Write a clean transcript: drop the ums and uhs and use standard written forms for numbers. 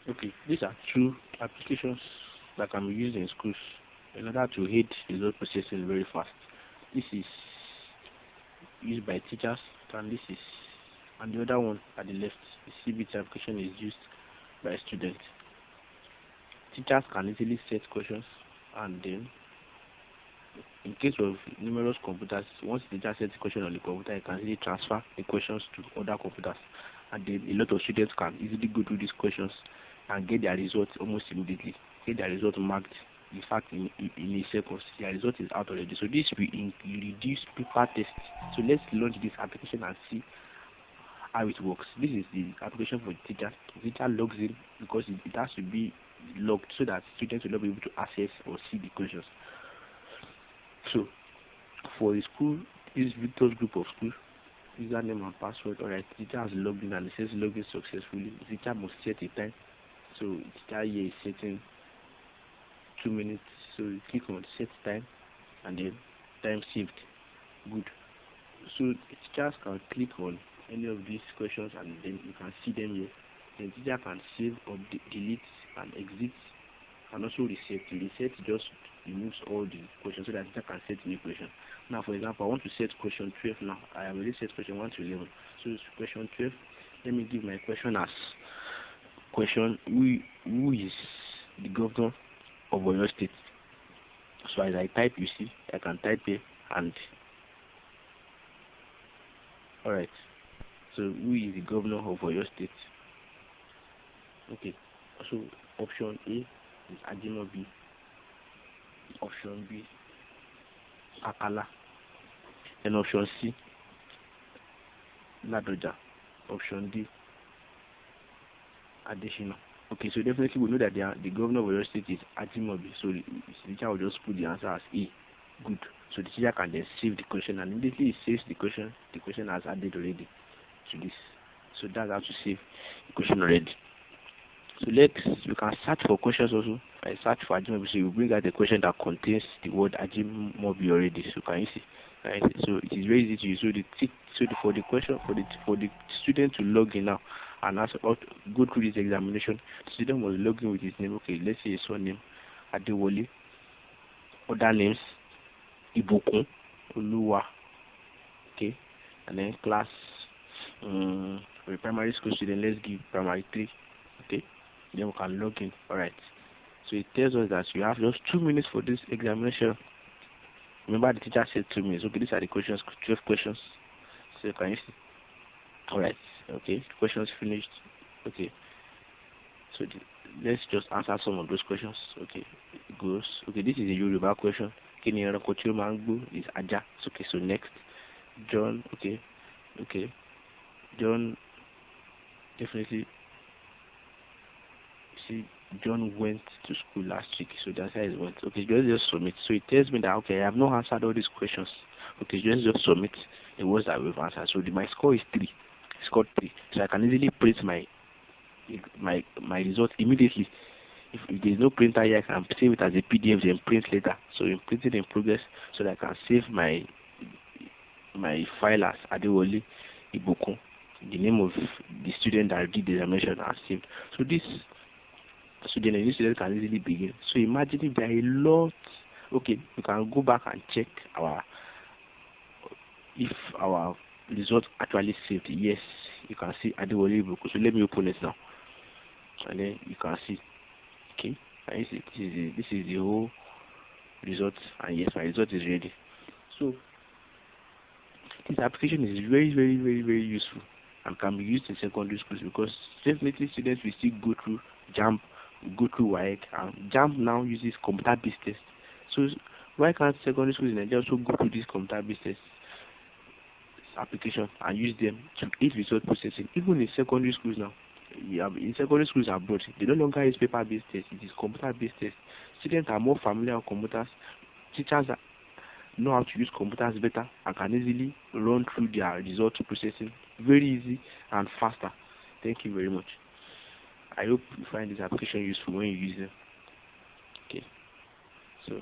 Okay, these are two applications that can be used in schools in order to aid result processing very fast. This is used by teachers, and the other one at the left, the CBT application, is used by students. Teachers can easily set questions, and then in case of numerous computers, once the teacher sets the question on the computer, it can easily transfer the questions to other computers, and then a lot of students can easily go through these questions and get their results almost immediately. Get their result marked. In fact, in a second, their result is out already. So this will reduce paper tests. So let's launch this application and see how it works. This is the application for the teacher. The teacher logs in because it has to be logged so that students will not be able to access or see the questions. So for the school, this Victor's group of school, username and password. Alright, the teacher has logged in and it says login successfully. The teacher must set a time. So the teacher here is setting 2 minutes. So you click on set time and then time saved. Good. So the teachers can click on any of these questions and then you can see them here. The teacher can save or delete and exit and also reset. The reset just removes all the questions so that the teacher can set new question. Now, for example, I want to set question 12 now. I have already set question 1 to 11. So it's question 12. Let me give my question as question, who is the governor of Oyo State? So as I type, you see, I can type here and alright. So who is the governor of Oyo State? Okay. So option A is Ajimobi. Option B, Akala. And option C, Ladoja. Option D, Adeshina. Okay, so definitely we know that the governor of Oyo State is Ajimobi. So the teacher will just put the answer as A. Good. So the teacher can then save the question and immediately it saves the question has added already to this. So that's how to save the question already. So you can search for questions also. If I search for Ajimobi, so you bring out the question that contains the word Ajimobi already. So can you see? So it is very easy to use. So for the question for the student to log in now and go through this examination, the student must log in with his name. Okay, let's say his surname Adewole. Other names Ibukun, Oluwa. Okay, and then class for the primary school student, let's give primary 3. Okay, then we can log in. Alright, so it tells us that you have just 2 minutes for this examination. Remember the teacher said 2 minutes. Okay, these are the questions, 12 questions. So can you see? Alright, okay, questions finished. Okay, so let's just answer some of those questions. Okay, it goes. Okay, this is a Yoruba question. Kini ẹranko tí ó máa ń gbó is Ajá. Okay, so next, John. Okay, John, definitely. See, John went to school last week, so that's how it went. Okay, just submit. So it tells me that okay, I have not answered all these questions. Okay, just submit the words that we've answered. So my score is 3. I scored 3. So I can easily print my result immediately. If there's no printer here, I can save it as a PDF and print later. So in printing in progress, so that I can save my file as Adewole Ibukun, the name of the student that did the examination as saved. So this student and this student can easily begin. So imagine if there are a lot. Okay, we can go back and check if our result actually saved. Yes, you can see Adewole Ibukun. So let me open it now, and then you can see. Okay, and you see this is the whole result, and yes, my result is ready. So this application is very, very, very, very useful and can be used in secondary schools because definitely students will still go through JAMB, go through WAEC, and JAMB now uses computer-based tests. So why can't secondary schools in Nigeria also go through this computer-based test application and use them to aid result processing? Even in secondary schools now, in secondary schools abroad, they no longer use paper-based tests; it is computer-based tests. Students are more familiar with computers. Teachers know how to use computers better and can easily run through their result processing very easy and faster. Thank you very much. I hope you find this application useful when you use it. Okay, so